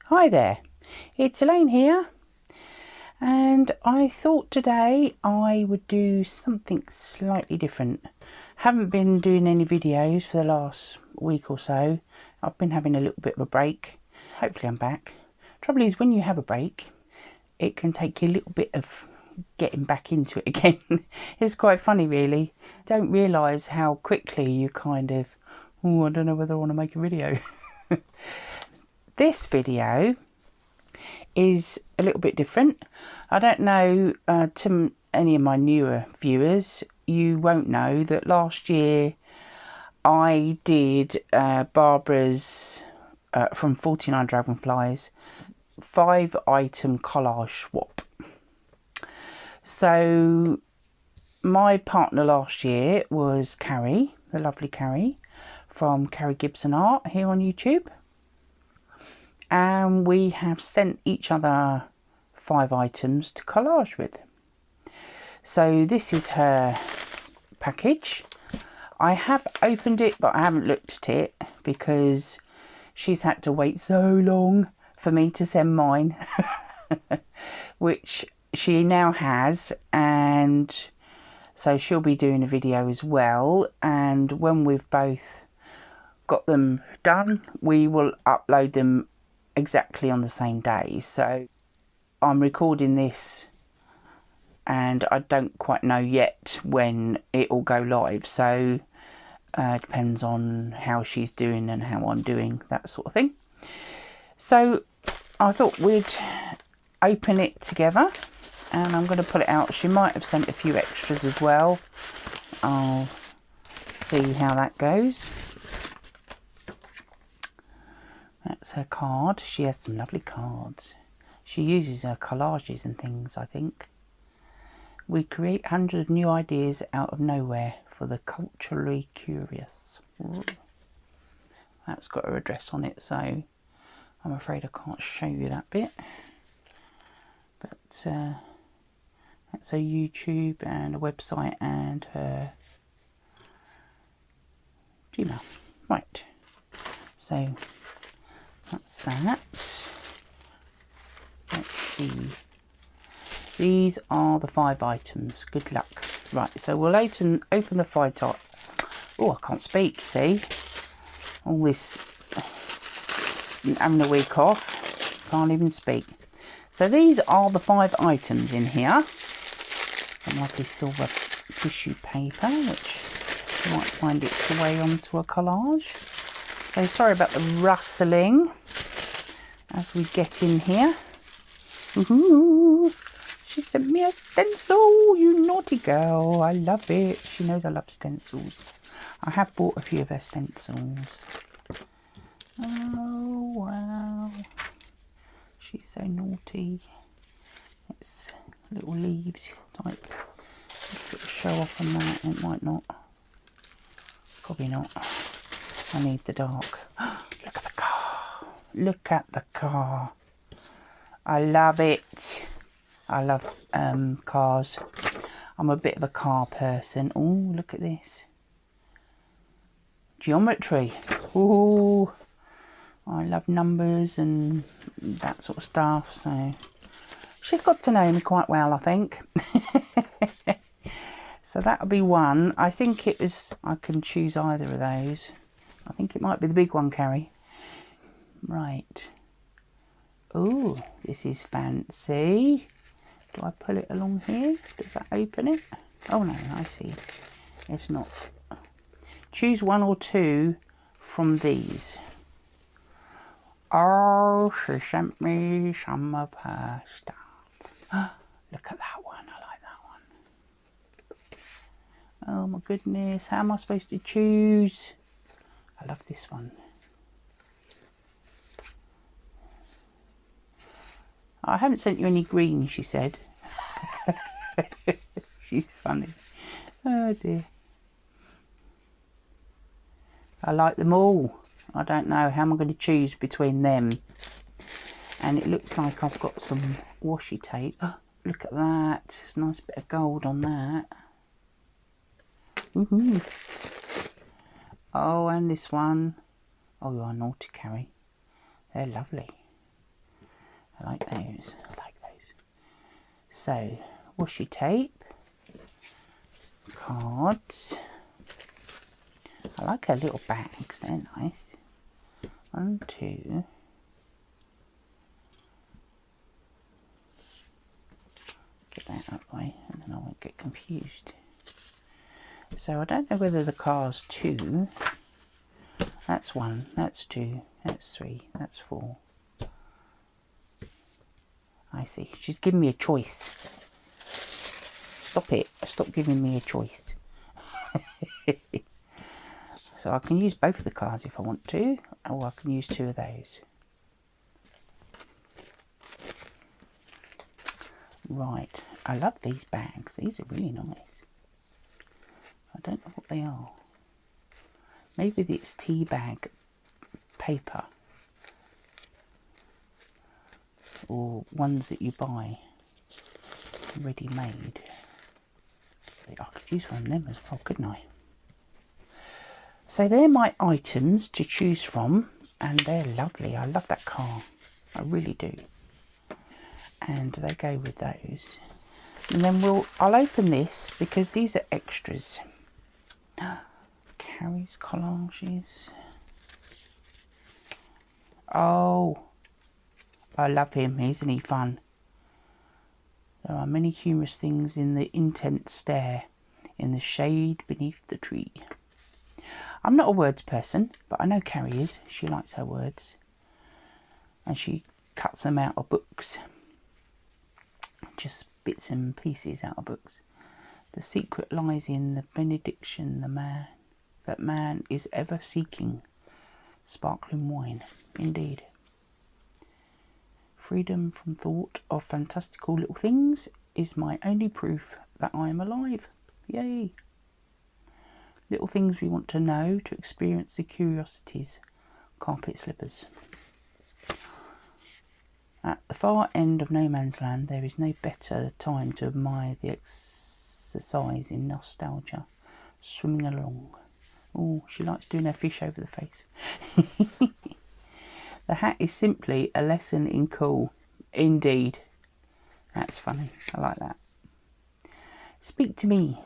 Hi there, it's Elaine here, and I thought today I would do something slightly different. Haven't been doing any videos for the last week or so. I've been having a little bit of a break. Hopefully I'm back. Trouble is, when you have a break, it can take you a little bit of getting back into it again. It's quite funny really. Don't realise how quickly you kind of, oh, I don't know whether I want to make a video. This video is a little bit different. I don't know, to any of my newer viewers, you won't know that last year I did Barbara's, from 49 Dragonflies, 5-item collage swap. So my partner last year was Kari, the lovely Kari, from Kari Gibson Art here on YouTube. And we have sent each other 5 items to collage with. So this is her package. I have opened it, but I haven't looked at it because she's had to wait so long for me to send mine, which she now has, and so she'll be doing a video as well. And when we've both got them done, we will upload them exactly on the same day. So I'm recording this and I don't quite know yet when it will go live, so it depends on how she's doing and how I'm doing, that sort of thing. So I thought we'd open it together, and I'm going to pull it out. She might have sent a few extras as well. I'll see how that goes. That's her card. She has some lovely cards. She uses her collages and things, I think. We create hundreds of new ideas out of nowhere for the culturally curious. Ooh. That's got her address on it, so I'm afraid I can't show you that bit. But that's her YouTube and a website and her Gmail. Right, so that's that. Let's see. These are the 5 items. Good luck. Right, so we'll open the 5 top. Oh, I can't speak, see? All this, having a week off, can't even speak. So these are the 5 items in here. Some lovely silver tissue paper, which might find its way onto a collage. So sorry about the rustling as we get in here. Ooh, she sent me a stencil, you naughty girl. I love it. She knows I love stencils. I have bought a few of her stencils. Oh, wow. She's so naughty. It's little leaves type. Show off on that. It might not. Probably not. I need the dark. Look at the car. Look at the car. I love it. I love cars. I'm a bit of a car person. Oh, look at this. Geometry. Oh, I love numbers and that sort of stuff. So she's got to know me quite well, I think. So that'll be one. I think it was, I can choose either of those. I think it might be the big one, Kari. Right. Oh, this is fancy. Do I pull it along here? Does that open it? Oh no, I see. It's not. Choose 1 or 2 from these. Oh, she sent me some of her stuff. Look at that one. I like that one. Oh my goodness. How am I supposed to choose? I love this one. I haven't sent you any green, she said. She's funny. Oh dear. I like them all. I don't know how I'm going to choose between them. And it looks like I've got some washi tape. Oh, look at that. It's a nice bit of gold on that. Woohoo. Oh, and this one. Oh, you are naughty, Kari. They're lovely. I like those. I like those. So, washi tape, cards. I like her little bags, they're nice. 1, 2. Get that out of the way and then I won't get confused. So I don't know whether the car's 2. That's 1, that's 2, that's 3, that's 4. I see. She's giving me a choice. Stop it. Stop giving me a choice. So I can use both of the cards if I want to, or I can use 2 of those. Right. I love these bags. These are really nice. I don't know what they are. Maybe it's tea bag paper. Or ones that you buy ready made. I could use one of them as well, couldn't I? So they're my items to choose from, and they're lovely. I love that car. I really do. And they go with those. And then I'll open this because these are extras. Kari's collages. Oh, I love him. Isn't he fun? There are many humorous things in the intense stare, in the shade beneath the tree. I'm not a words person, but I know Kari is. She likes her words. And she cuts them out of books. Just bits and pieces out of books. The secret lies in the benediction that man is ever seeking. Sparkling wine, indeed. Freedom from thought of fantastical little things is my only proof that I am alive. Yay! Little things we want to know, to experience the curiosities. Carpet slippers. At the far end of no man's land, there is no better time to admire the exercise in nostalgia. Swimming along. Oh, she likes doing her fish over the face. The hat is simply a lesson in cool. Indeed. That's funny. I like that. Speak to me.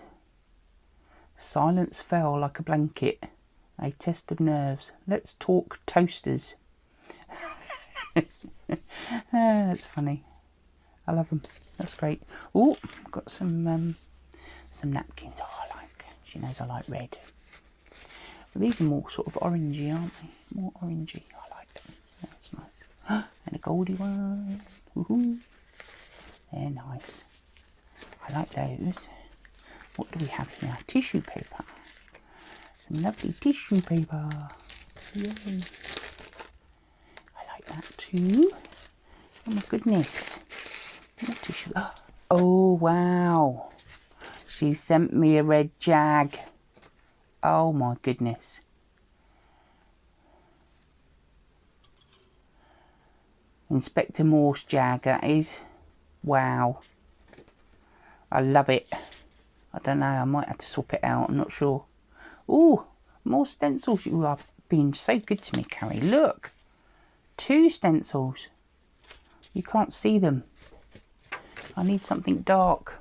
Silence fell like a blanket. A test of nerves. Let's talk toasters. That's funny. I love them. That's great. Oh, I've got some napkins. Oh, I like. She knows I like red. Well, these are more sort of orangey, aren't they? More orangey. I like them. That's nice. And a goldy one. Woohoo. They're nice. I like those. What do we have here? Tissue paper. Some lovely tissue paper. Yay. I like that too. Oh my goodness. More tissue. Oh wow. She sent me a red jag. Oh my goodness. Inspector Morse jag, that is. Wow. I love it. I don't know, I might have to swap it out, I'm not sure. Oh, more stencils. You are being so good to me, Kari. Look. 2 stencils. You can't see them. I need something dark.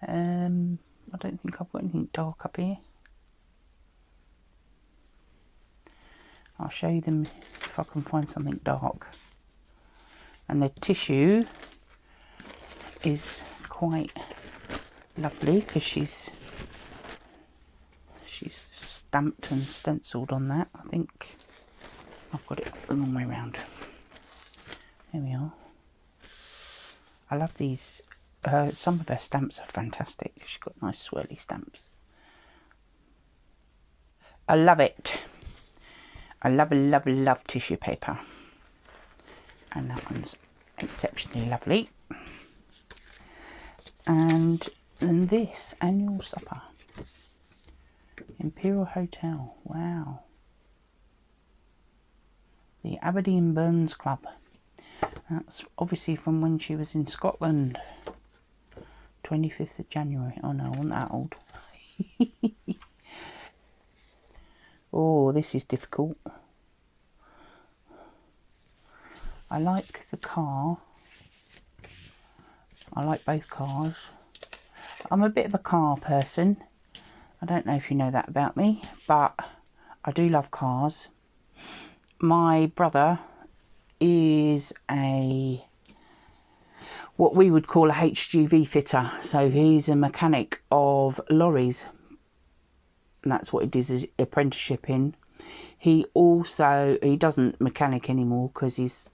I don't think I've got anything dark up here. I'll show you them if I can find something dark. And the tissue is quite lovely because she's stamped and stenciled on that. I think I've got it the long way around. There we are. I love these. Some of her stamps are fantastic. She's got nice swirly stamps. I love it. I love tissue paper. And that one's exceptionally lovely. And then this, annual supper. Imperial Hotel. Wow. The Aberdeen Burns Club. That's obviously from when she was in Scotland. 25th of January. Oh no, I wasn't that old. Oh, this is difficult. I like the car. I like both cars. I'm a bit of a car person. I don't know if you know that about me, but I do love cars. My brother is what we would call a HGV fitter. So he's a mechanic of lorries. And that's what he did his apprenticeship in. He doesn't mechanic anymore because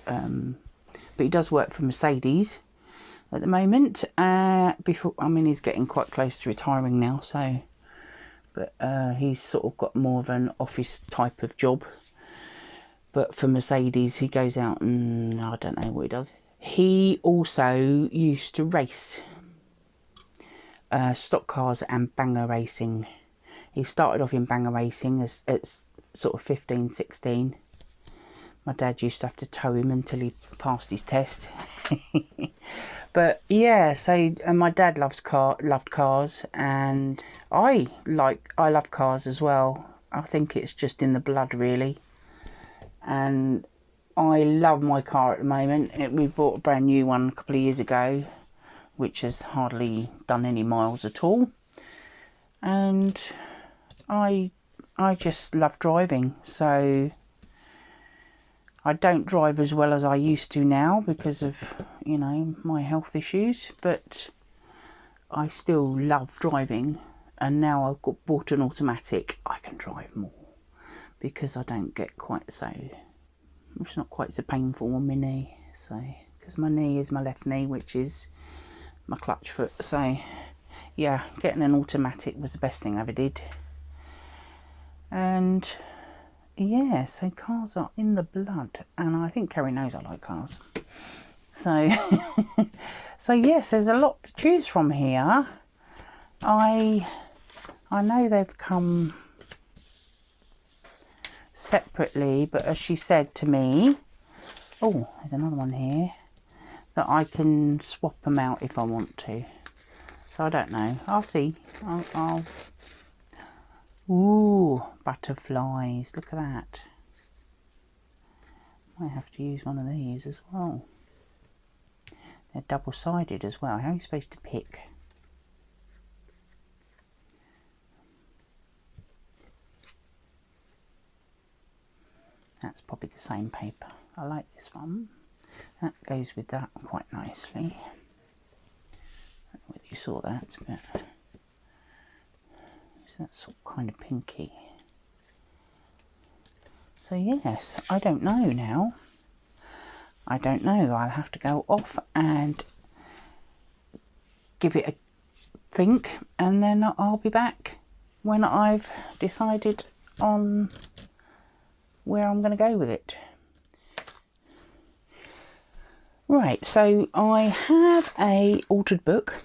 but he does work for Mercedes at the moment. He's getting quite close to retiring now, so, but he's sort of got more of an office type of job. But for Mercedes, he goes out and I don't know what he does. He also used to race stock cars and banger racing. He started off in banger racing at sort of 15, 16. My dad used to have to tow him until he passed his test. But yeah, so my dad loved cars, and I love cars as well. I think it's just in the blood, really. And I love my car at the moment. We bought a brand new one a couple of years ago, which has hardly done any miles at all. And I just love driving, so I don't drive as well as I used to now because of, you know, my health issues, but I still love driving. And now I've bought an automatic, I can drive more because I don't get it's not quite so painful on my knee. So, because my knee is my left knee, which is my clutch foot. So yeah, getting an automatic was the best thing I ever did. And yeah, so cars are in the blood, and I think Kari knows I like cars. So, so yes, there's a lot to choose from here. I know they've come separately, but as she said to me, oh, there's another one here, that I can swap them out if I want to. So I don't know. I'll see. Ooh, butterflies. Look at that. Might have to use one of these as well. They're double-sided as well. How are you supposed to pick? That's probably the same paper. I like this one. That goes with that quite nicely. I don't know whether you saw that, but that's sort of kind of pinky. So yes, I don't know now. I don't know. I'll have to go off and give it a think, and then I'll be back when I've decided on where I'm going to go with it. Right, so I have a altered book,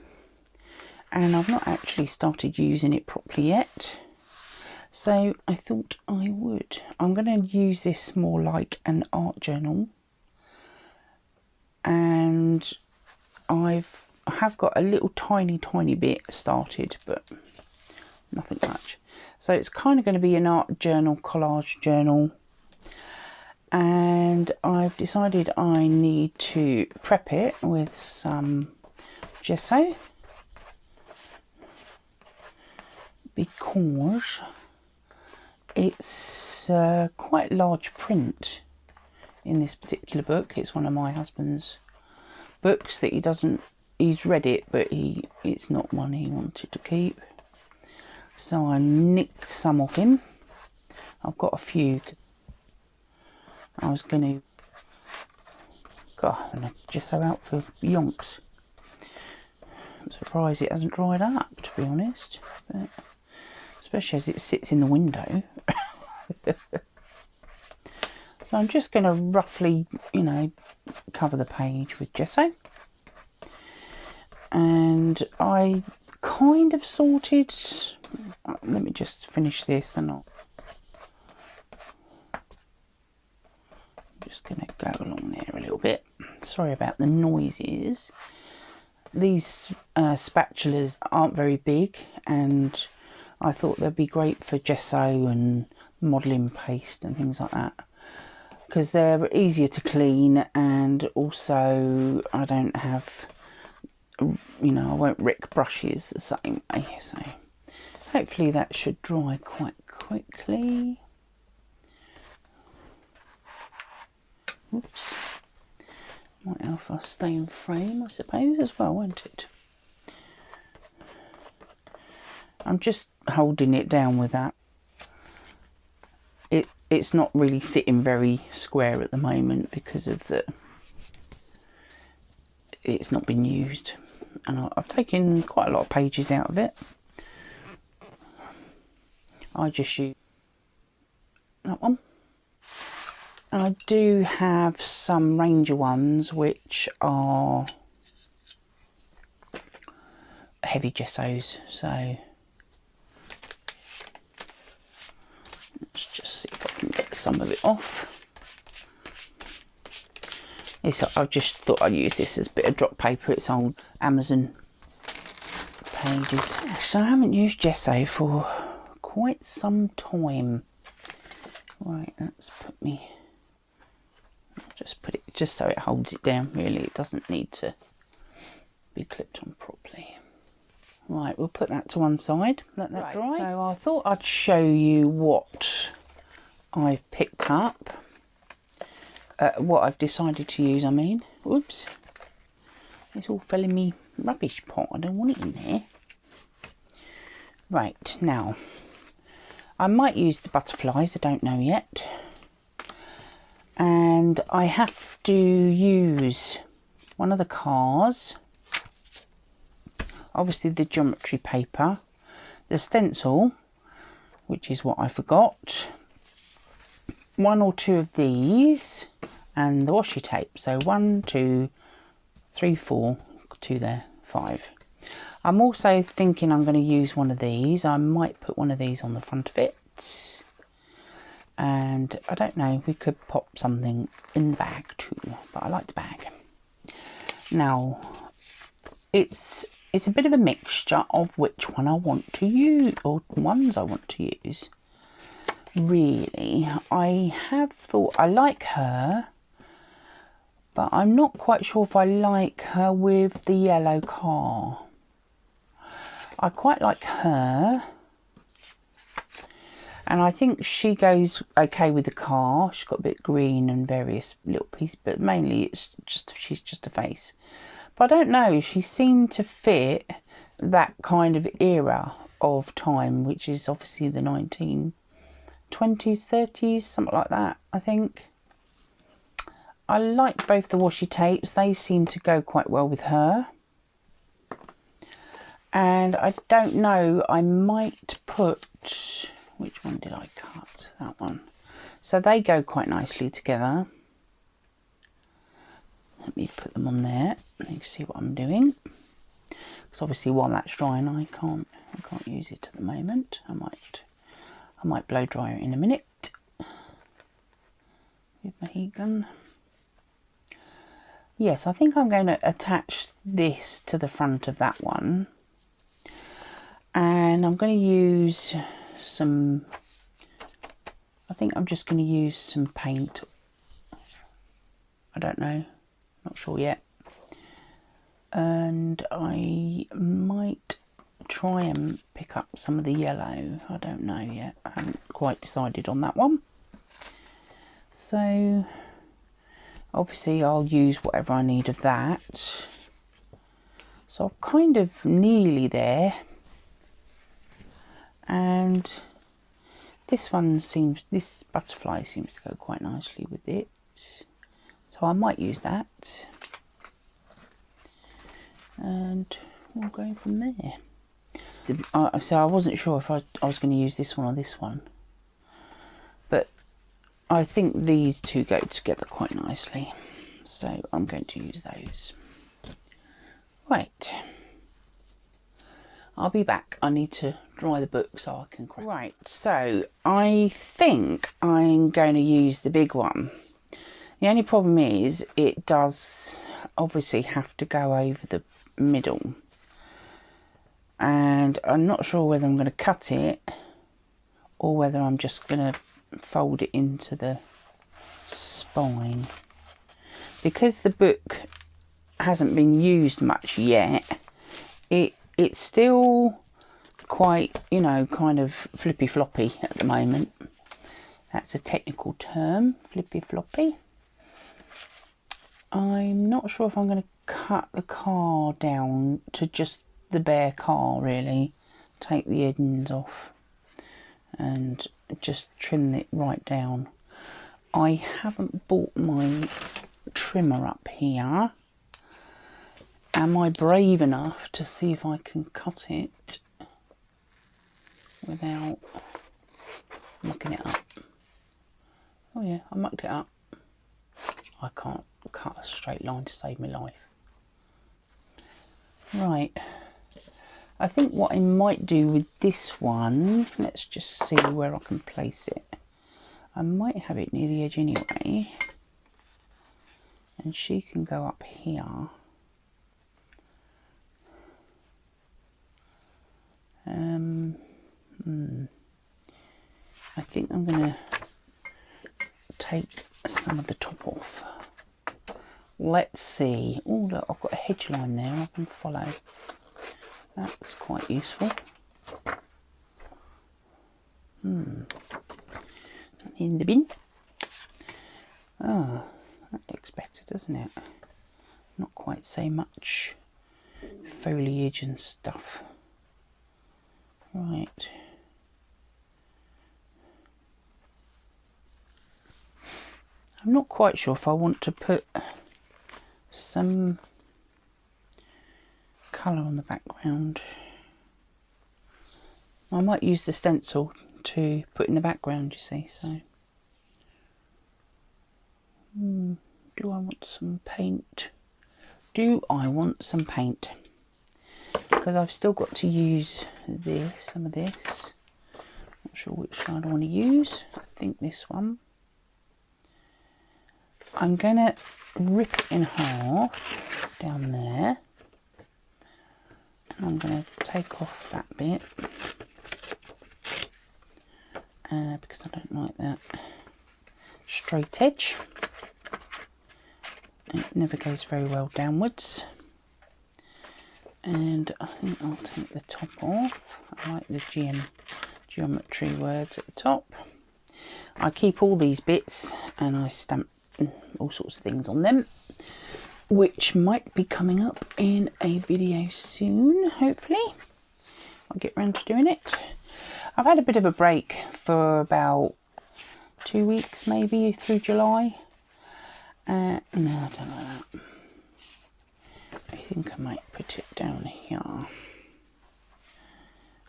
and I've not actually started using it properly yet. So I thought I would. I'm going to use this more like an art journal, and I have got a little tiny bit started, but nothing much. So it's kind of going to be an art journal, collage journal, and I've decided I need to prep it with some gesso, because it's quite large print in this particular book. It's one of my husband's books that he's read it, but it's not one he wanted to keep. So I nicked some off him. I've got a few. I was going to, God, I'm just so out for yonks. I'm surprised it hasn't dried up, to be honest, but especially as it sits in the window. So I'm just going to roughly, you know, cover the page with gesso. And I kind of sorted, let me just finish this, and I'm just going to go along there a little bit. Sorry about the noises. These spatulas aren't very big, and I thought they'd be great for gesso and modelling paste and things like that. because they're easier to clean, and also I don't have, you know, I won't rick brushes the same way. So hopefully that should dry quite quickly. Oops. Might help us stay in frame, I suppose, as well, won't it? I'm just holding it down with that. It's not really sitting very square at the moment because of it's not been used, and I've taken quite a lot of pages out of it. I just use that one. And I do have some Ranger ones which are heavy gessos, so let's just see if I can get some of it off. I just thought I'd use this as a bit of drop paper. It's old Amazon pages. So I haven't used gesso for quite some time. Right, let's put me... just put it just so it holds it down. Really, it doesn't need to be clipped on properly. Right, we'll put that to one side, let that dry. So I thought I'd show you what I've picked up, what I've decided to use. I mean, whoops, it's all fell in me rubbish pot. I don't want it in there. Right, now I might use the butterflies, I don't know yet. And I have to use one of the cars, obviously the geometry paper, the stencil, which is what I forgot, one or two of these, and the washi tape. So 1, 2, 3, 4, 2 there, 5. I'm also thinking I'm going to use one of these. I might put one of these on the front of it. And I don't know, we could pop something in the bag too, but I like the bag. Now, it's a bit of a mixture of which one I want to use, or ones I want to use. Really, I have thought I like her, but I'm not quite sure if I like her with the yellow car. I quite like her. And I think she goes okay with the car. She's got a bit green and various little pieces, but mainly she's just a face. But I don't know, she seemed to fit that kind of era of time, which is obviously the 1920s, 30s, something like that, I think. I like both the washi tapes. They seem to go quite well with her. And I don't know, I might put... which one did I cut? That one. So they go quite nicely together. Let me put them on there. You can see what I'm doing. Because obviously while that's drying, I can't use it at the moment. I might blow dry it in a minute with my heat gun. Yes, I think I'm going to attach this to the front of that one. And I'm going to use some, I think I'm just going to use some paint. I don't know, not sure yet. And I might try and pick up some of the yellow. I don't know yet. I haven't quite decided on that one. So obviously I'll use whatever I need of that. So I'm kind of nearly there. And this butterfly seems to go quite nicely with it. So I might use that. And we'll go from there. So I wasn't sure if I was going to use this one or this one. But I think these two go together quite nicely. So I'm going to use those. Right. I'll be back. I need to dry the book so I can crack. Right, so I think I'm going to use the big one. The only problem is it does obviously have to go over the middle. And I'm not sure whether I'm going to cut it or whether I'm just going to fold it into the fine. Because the book hasn't been used much yet, it's still quite, you know, kind of flippy floppy at the moment. That's a technical term, flippy floppy. I'm not sure if I'm going to cut the car down to just the bare car, really. Take the ends off and just trim it right down. I haven't bought my trimmer up here. Am I brave enough to see if I can cut it without mucking it up? Oh yeah, I mucked it up. I can't cut a straight line to save my life. Right, I think what I might do with this one, let's just see where I can place it. I might have it near the edge anyway, and she can go up here. I think I'm going to take some of the top off. Let's see. Oh look, I've got a hedge line there I can follow. That's quite useful. In the bin. Oh, that looks better, doesn't it? Not quite so much foliage and stuff. Right. I'm not quite sure if I want to put some colour on the background. I might use the stencil to put in the background, you see, so. Do I want some paint? Do I want some paint? Because I've still got to use this, some of this. Not sure which side I want to use. I think this one. I'm going to rip it in half down there. And I'm going to take off that bit. Because I don't like that straight edge. It never goes very well downwards. And I think I'll take the top off. I like the geometry words at the top. I keep all these bits and I stamp all sorts of things on them, which might be coming up in a video soon, hopefully. I'll get around to doing it. I've had a bit of a break for about 2 weeks, maybe through July. No, I don't like that. I think I might put it down here,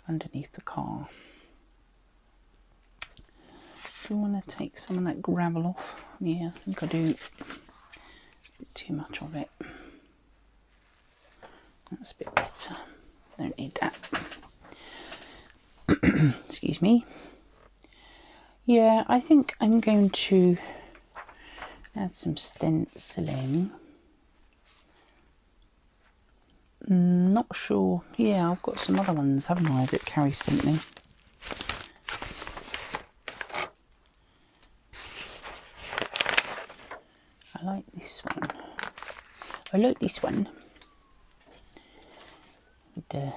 underneath the car. Do I want to take some of that gravel off? Yeah, I think I do. A bit too much of it. That's a bit better. Don't need that. Excuse me. Yeah, I think I'm going to add some stenciling. Not sure. Yeah, I've got some other ones, haven't I, that Kari sent me. I like this one. I like this one. And,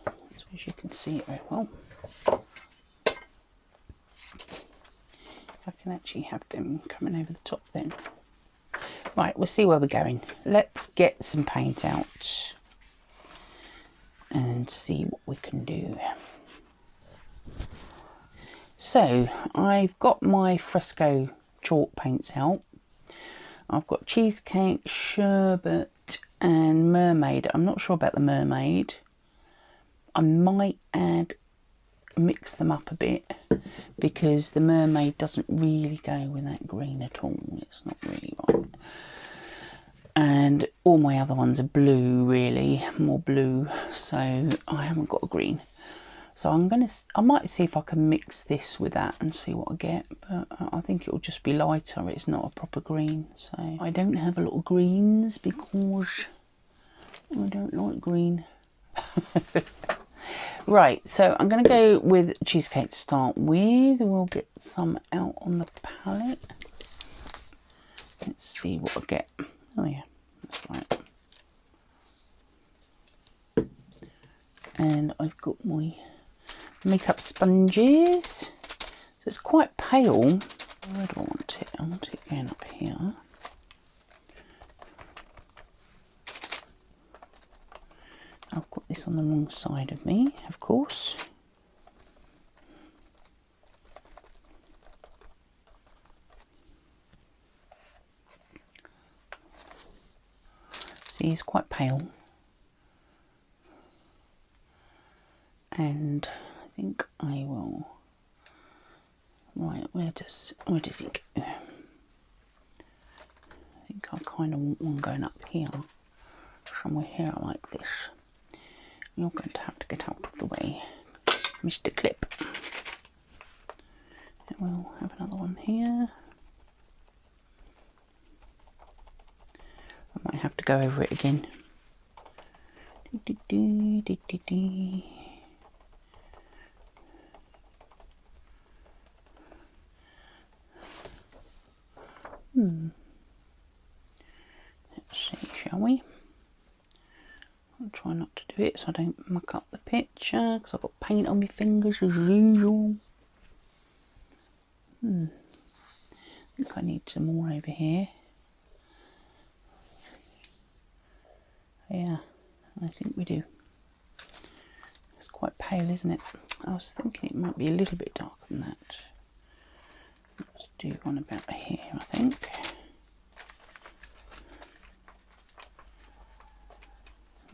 I suppose you can see it very well. I can actually have them coming over the top then. Right, we'll see where we're going. Let's get some paint out and see what we can do. So I've got my fresco chalk paints out. I've got cheesecake, sherbet and mermaid. I'm not sure about the mermaid. I might mix them up a bit because the mermaid doesn't really go with that green at all. It's not really right. And all my other ones are blue, really, more blue, so I haven't got a green. So I might see if I can mix this with that and see what I get, but I think it will just be lighter. It's not a proper green, so I don't have a lot of greens because I don't like green. Right, so I'm going to go with cheesecake to start with. We'll get some out on the palette. Let's see what I get. Oh yeah, that's right. And I've got my makeup sponges. So it's quite pale. Where do I want it? I want it going up here. I've got this on the wrong side of me, of course. See, it's quite pale. And I think I will. Right, where does it go? I think I kind of want one going up here, somewhere here like this. You're going to have to get out of the way, Mr. Clip. And we'll have another one here. I might have to go over it again. Let's see, shall we? I'll try not to do it so I don't muck up the picture, because I've got paint on my fingers as usual. I think I need some more over here. Yeah, I think we do. It's quite pale, isn't it? I was thinking it might be a little bit darker than that. Let's do one about here, I think.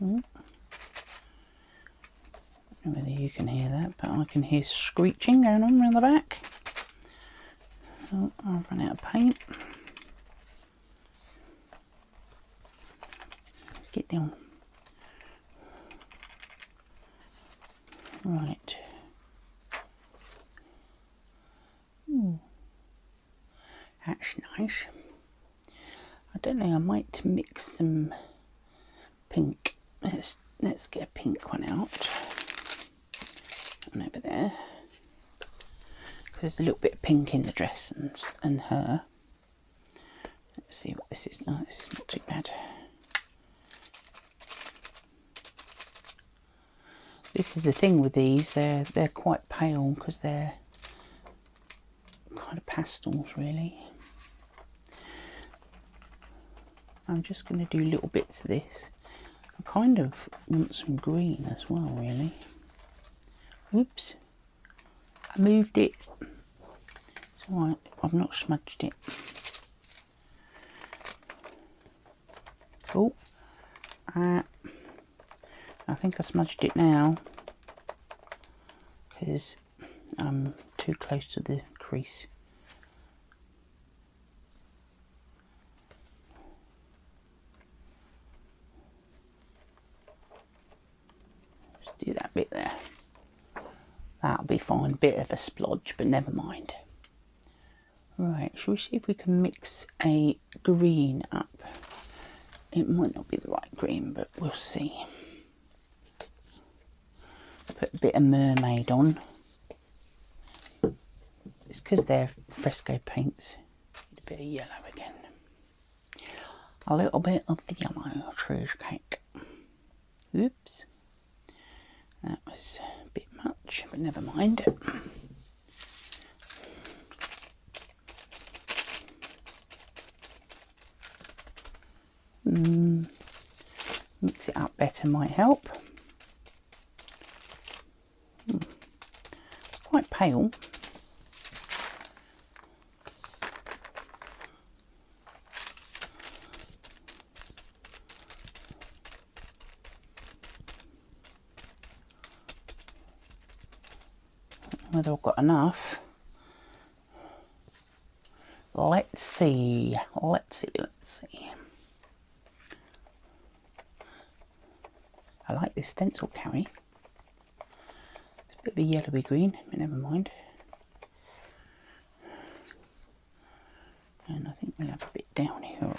I don't know whether you can hear that, but I can hear screeching going on around the back. Oh, I've run out of paint. Get down. Right. Ooh. That's nice. I don't know, I might mix some pink. Let's get a pink one out. And over there. Because there's a little bit of pink in the dress and her. Let's see what this is. No, this is not too bad. This is the thing with these, they're quite pale because they're kind of pastels really. I'm just going to do little bits of this. I kind of want some green as well really. Oops, I moved it. It's alright, I've not smudged it. Oh, I think I smudged it now because I'm too close to the crease. Just do that bit there. That'll be fine. Bit of a splodge, but never mind. Right, shall we see if we can mix a green up? It might not be the right green, but we'll see. Put a bit of mermaid on. It's because they're fresco paints. A bit of yellow again. A little bit of the yellow cheesecake. Oops. That was a bit much, but never mind. Mix it up better might help. It's quite pale. Whether I've got enough. Let's see. Let's see. I like this stencil, Kari. It's a bit of a yellowy green, but never mind. And I think we'll have a bit down here.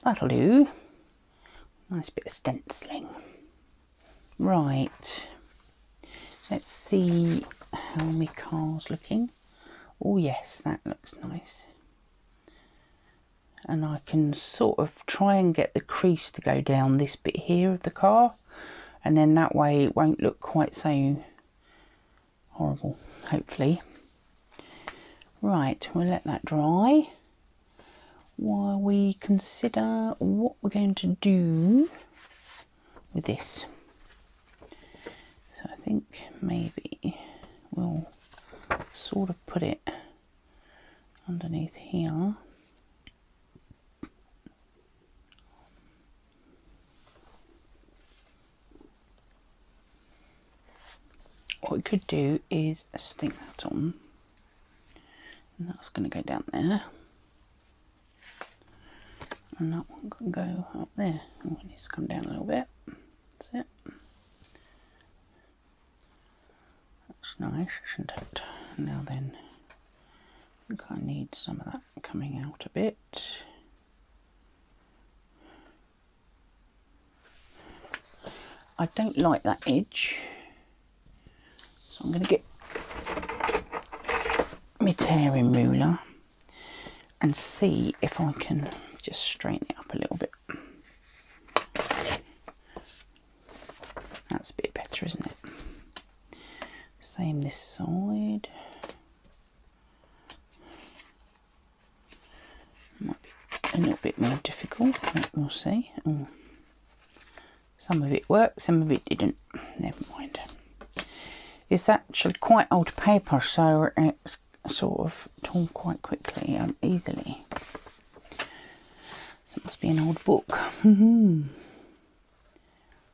That'll do. Nice bit of stenciling. Right. Let's see how my car's looking. Oh yes, that looks nice. And I can sort of try and get the crease to go down this bit here of the car, and then that way it won't look quite so horrible, hopefully. Right, we'll let that dry while we consider what we're going to do with this. So I think maybe we'll sort of put it underneath here. What we could do is stick that on, and that's going to go down there, and that one can go up there. Oh, it needs to come down a little bit. That's it. That's nice, isn't it? Now then, I think I need some of that coming out a bit. I don't like that edge, so I'm going to get my tearing ruler and see if I can just straighten it up a little bit. That's a bit better, isn't it? Same this side. Might be a little bit more difficult, but we'll see. Oh. Some of it worked, some of it didn't. Never mind. It's actually quite old paper, so it's sort of torn quite quickly and easily. So it must be an old book.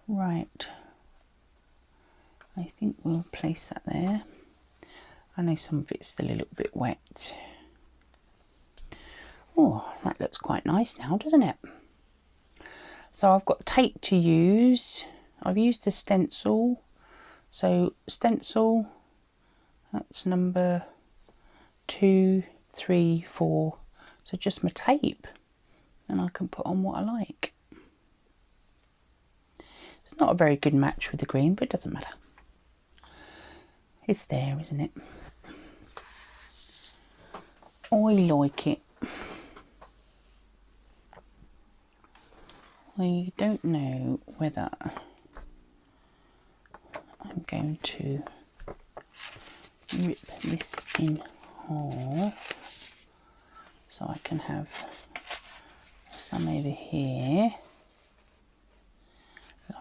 Right. I think we'll place that there. I know some of it's still a little bit wet. Oh, that looks quite nice now, doesn't it? So I've got tape to use. I've used a stencil. So stencil, that's number 2, 3, 4. So just my tape, and I can put on what I like. It's not a very good match with the green, but it doesn't matter. It's there, isn't it? I like it. I don't know whether I'm going to rip this in half so I can have some over here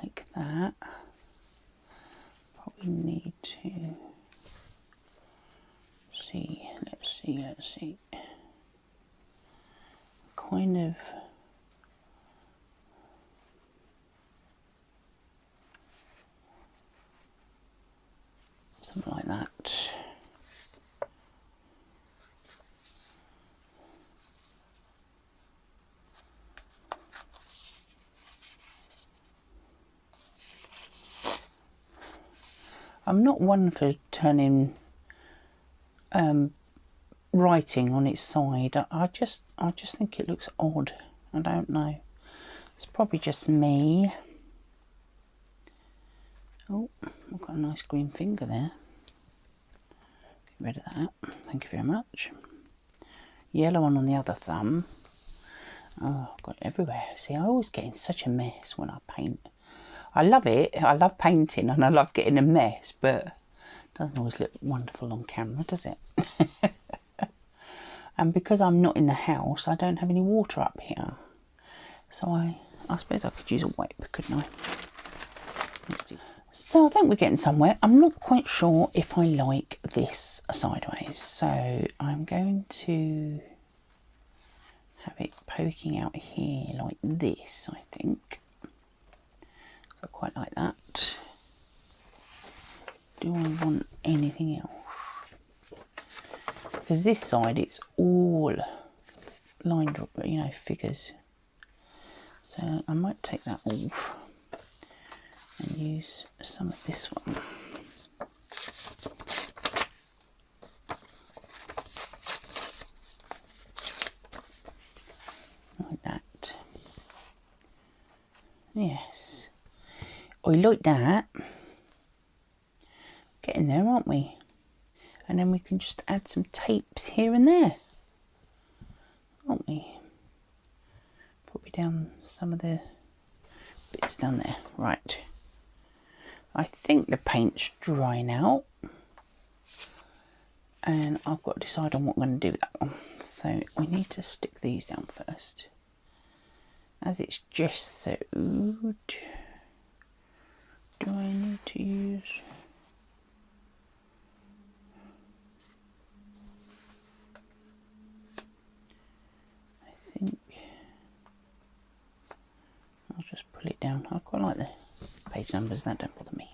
like that. Probably need to see, let's see, kind of something like that. I'm not one for turning writing on its side. I just think it looks odd. I don't know. It's probably just me. Oh, I've got a nice green finger there. Get rid of that. Thank you very much. Yellow one on the other thumb. Oh, I've got it everywhere. See, I always get in such a mess when I paint. I love it. I love painting and I love getting a mess, but it doesn't always look wonderful on camera, does it? And because I'm not in the house, I don't have any water up here. So I suppose I could use a wipe, couldn't I? Let's do. So I think we're getting somewhere. I'm not quite sure if I like this sideways. So I'm going to have it poking out here like this, I think. So I quite like that. Do I want anything else? Because this side it's all lined up, you know, figures. So I might take that off and use some of this one. Like that. Yes. I like that. Getting there, aren't we? And then we can just add some tapes here and there, aren't we? Probably down some of the bits down there. Right. I think the paint's dry now. And I've got to decide on what I'm going to do with that one. So we need to stick these down first. As it's gessoed, do I need to use... I think I'll just pull it down. I quite like the page numbers, that don't bother me.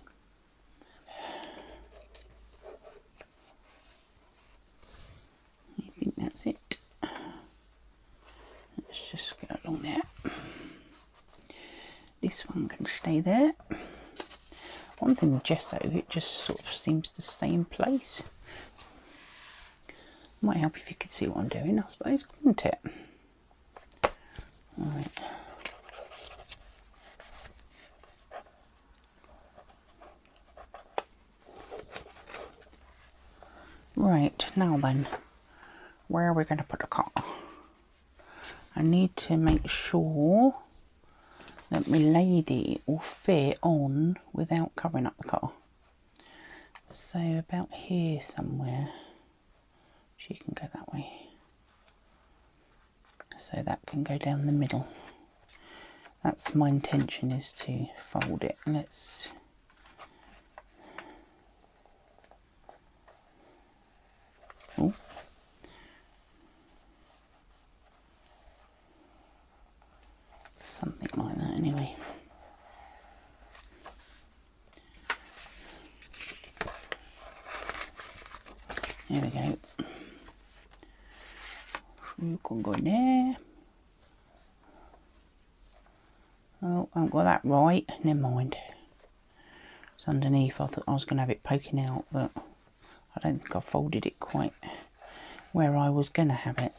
I think that's it. Let's just go along there. This one can stay there. One thing with gesso, it just sort of seems to stay in place. Might help if you could see what I'm doing, I suppose, wouldn't it? Right. Right, now then, where are we going to put the car? I need to make sure that my lady will fit on without covering up the car. So about here somewhere, she can go that way. So that can go down the middle. That's my intention, is to fold it. Let's... Oh. Something like that anyway. There we go. You can go in there. Oh, I haven't got that right. Never mind. It's underneath. I thought I was going to have it poking out, but I don't think I folded it quite where I was going to have it.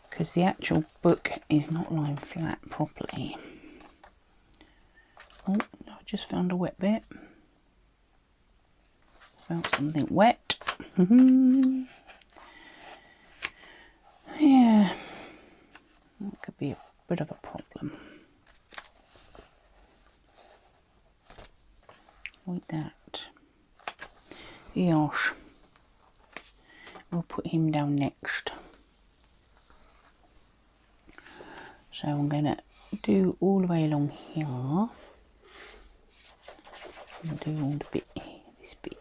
Because the actual book is not lying flat properly. Oh, I just found a wet bit. Found something wet. Yeah, that could be a bit of a problem. Like that. Yosh. We'll put him down next. So I'm going to do all the way along here. I'll do all the bit, this bit.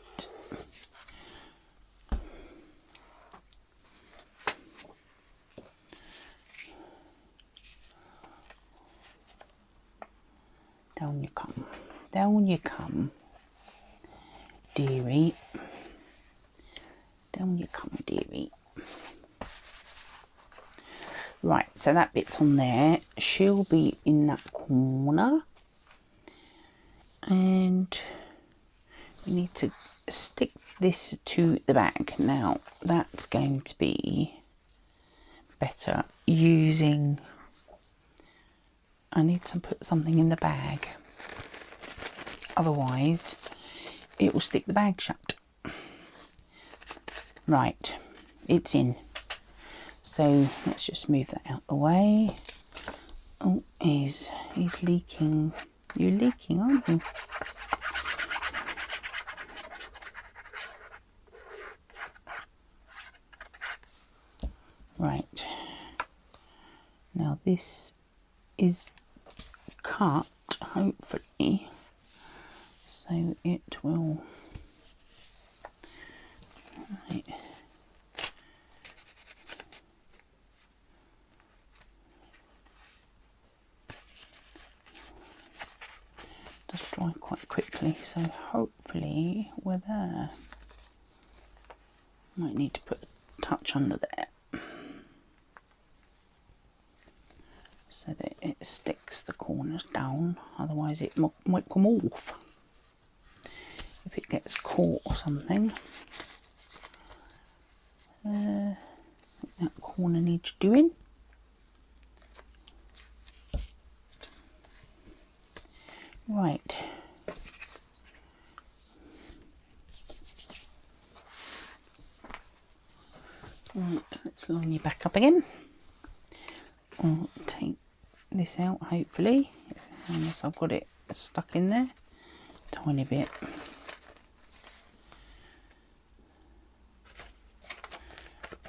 Down you come. Down you come, dearie. Down you come, dearie. Right, so that bit's on there. She'll be in that corner. And we need to stick this to the bag. Now, that's going to be better using... I need to put something in the bag. Otherwise, it will stick the bag shut. Right, it's in. So let's just move that out the way. Oh, he's leaking. You're leaking, aren't you? Right. Now this is cut, hopefully, so it will... Right. Does dry quite quickly, so hopefully we're there. Might need to put a touch under there so that it sticks the corners down, otherwise it might come off if it gets caught or something. That corner needs doing. Right. Right, let's line you back up again. I'll take this out, hopefully, unless I've got it stuck in there. Tiny bit.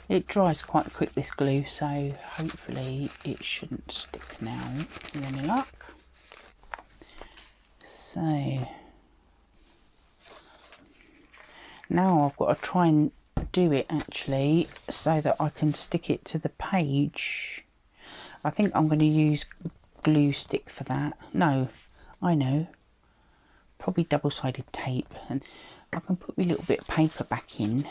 It dries quite quick, this glue, so hopefully it shouldn't stick now with any luck. So now I've got to try and do it actually so that I can stick it to the page. I think I'm going to use glue stick for that. No, I know, probably double-sided tape, and I can put my little bit of paper back in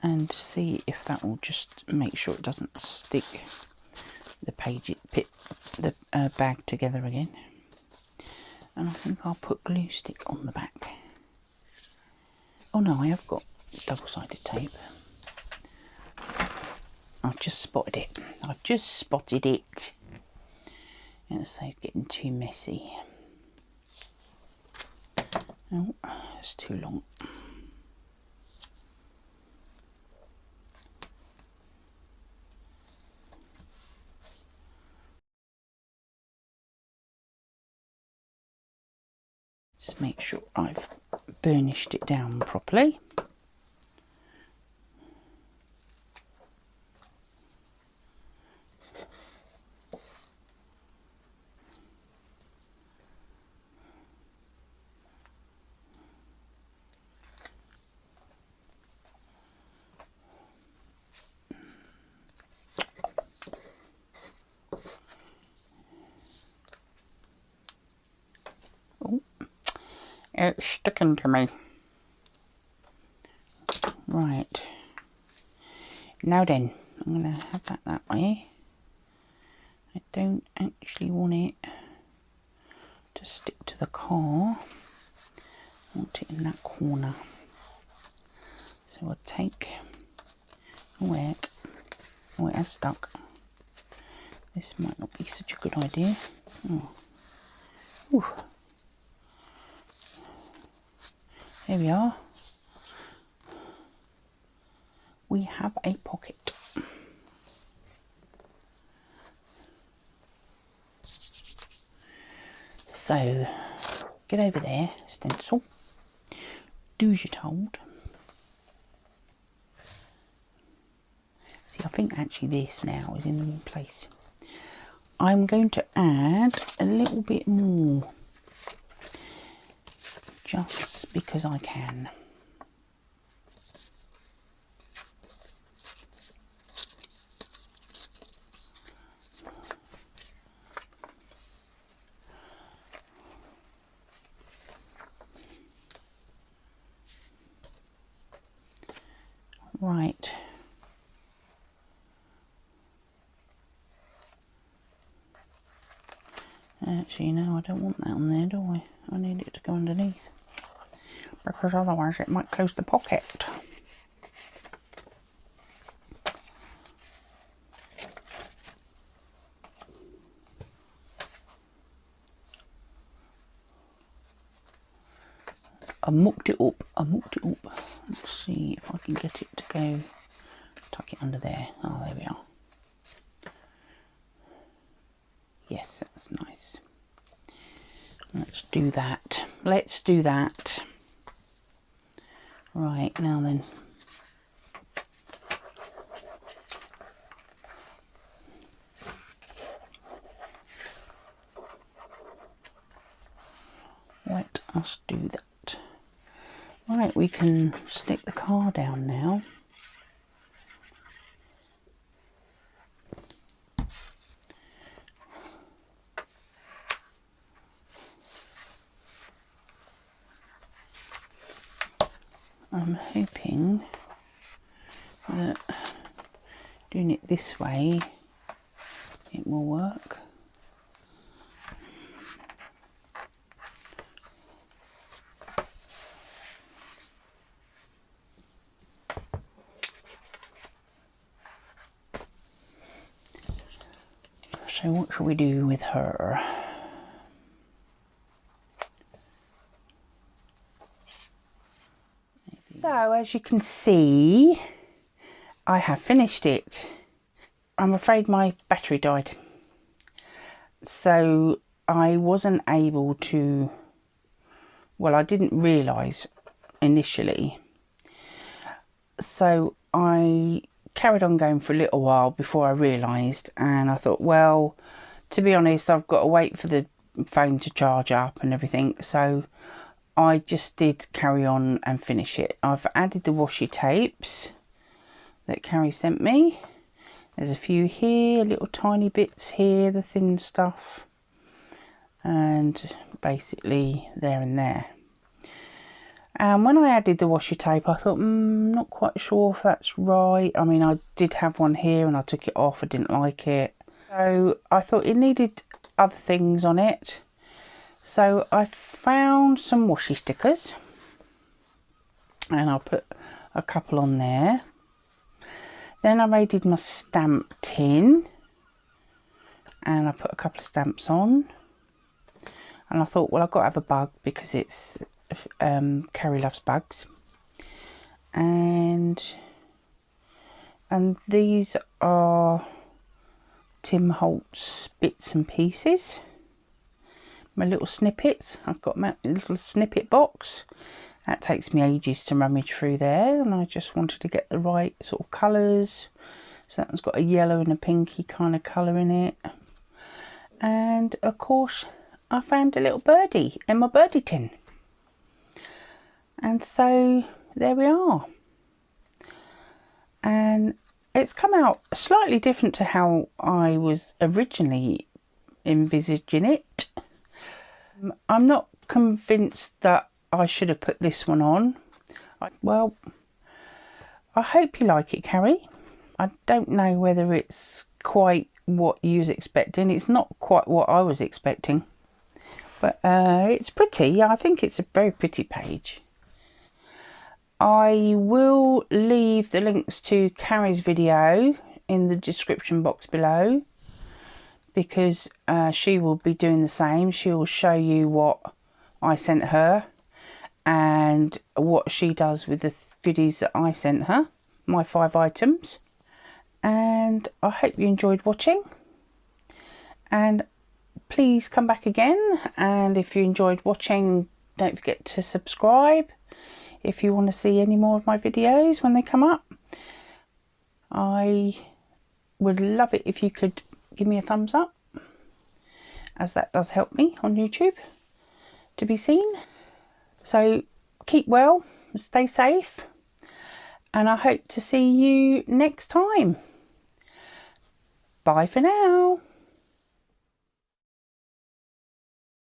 and see if that will just make sure it doesn't stick the page, the bag together again. And I think I'll put glue stick on the back. Oh no, I have got double-sided tape. I've just spotted it. I've just spotted it. And so getting too messy. Oh, it's too long. Just make sure I've burnished it down properly. Oh, it's sticking to me. Right, now then, I'm going to have that way. I don't actually want it to stick to the car. I want it in that corner. So I'll take a whack. Oh, it has stuck. This might not be such a good idea. Oh. Ooh. There we are. We have a pocket. So, get over there, stencil. Do as you're told. See, I think actually this now is in the wrong place. I'm going to add a little bit more. Just because I can. Right. Actually, no, I don't want that on there, do I? I need it to go underneath. Because otherwise it might close the pocket. I mucked it up. Let's see if I can get it to go. Tuck it under there. Oh, there we are. Yes, that's nice. Let's do that. Let's do that. Right, now then. Let us do that. Right, we can stick the car down now. I'm hoping that doing it this way it will work. So what shall we do with her? So as you can see, I have finished it. I'm afraid my battery died, so I wasn't able to, well, I didn't realise initially, so I carried on going for a little while before I realised, and I thought, well, to be honest, I've got to wait for the phone to charge up and everything, so I just did carry on and finish it. I've added the washi tapes that Kari sent me. There's a few here, little tiny bits here, the thin stuff, and basically there and there. And when I added the washi tape, I thought, not quite sure if that's right. I mean, I did have one here and I took it off. I didn't like it. So I thought it needed other things on it. So I found some washi stickers and I'll put a couple on there. Then I raided my stamp tin and I put a couple of stamps on. And I thought, well, I've got to have a bug because it's Kari loves bugs. And these are Tim Holtz bits and pieces. My little snippets. I've got my little snippet box. That takes me ages to rummage through there, and I just wanted to get the right sort of colours. So that one's got a yellow and a pinky kind of colour in it. And of course I found a little birdie in my birdie tin. And so there we are. And it's come out slightly different to how I was originally envisaging it. I'm not convinced that I should have put this one on. Well, I hope you like it, Kari. I don't know whether it's quite what you was expecting. It's not quite what I was expecting. But it's pretty. I think it's a very pretty page. I will leave the links to Kari's video in the description box below, because she will be doing the same. She will show you what I sent her and what she does with the goodies that I sent her, my 5 items. And I hope you enjoyed watching, and please come back again. And if you enjoyed watching, don't forget to subscribe if you want to see any more of my videos when they come up. I would love it if you could give me a thumbs up, as that does help me on YouTube to be seen. So keep well, stay safe, and I hope to see you next time. Bye for now.